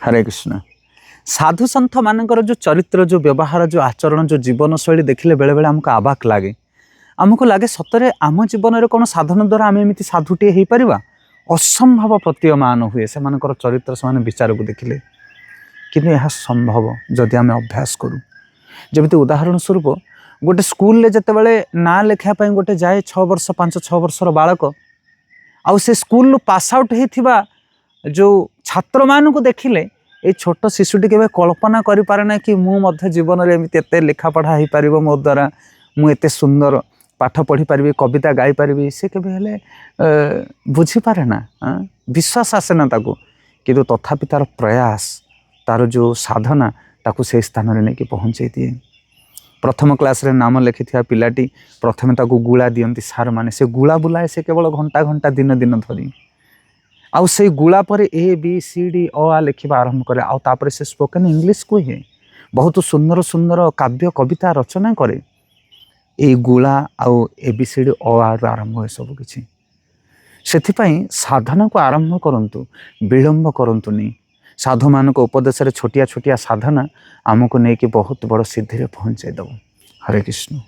हरे कृष्ण। साधु सन्थ मानकर जो चरित्र जो व्यवहार जो आचरण जो जीवन शैली देखिले बेले बेले आमको आबाक लगे। आमको लगे सतरे आम जीवन कौन साधन द्वारा आम एमती साधुटे हो पार असंभव प्रतीयमान हुए से चरित्र से विचार को देखिले किंतु यह संभव जदि आम अभ्यास करूँ। जमी उदाहरण स्वरूप गोटे स्कूल रे जिते बड़े ना लेखापी गोटे जाए 6 वर्ष 5-6 वर्षर बालक आउ से स्कूल पास आउट होता जो छात्र मान को देखिले ये छोट शिशुटी के कल्पना करें ना कि मुझे जीवन में एमती एत लिखापढ़ा हो पार मो द्वारा मुझे सुंदर पाठ पढ़ी पारि कविता गाई पारि से केबे बुझीपारे ना विश्वास आसे ना ताको किंतु तथापि तार प्रयास तार जो साधना ताको से स्थान में नहीं पहुँचे दिए। प्रथम क्लास रे नाम लिखि पिलाटी प्रथमे ताको गुला दियंती सार माने से गुला बुलाए से केवल घंटा घंटा दिन दिन धरी आउ से गुला पर ABCD अ लिखा आरंभ करे आउ तापर से स्पोकन इंग्लिश कहे बहुत सुंदर सुंदर काव्य कविता रचना करे। ये गुला आउ ABCD अ आरंभ है सब किछि सेथिपाई साधना को आरंभ करंतु विलंब करंतुनी। साधु मानक उपदेश रे छोटिया छोटिया साधना आमको नेकी बहुत बड़ सिद्धि रे पहुँचाई दब। हरे कृष्ण।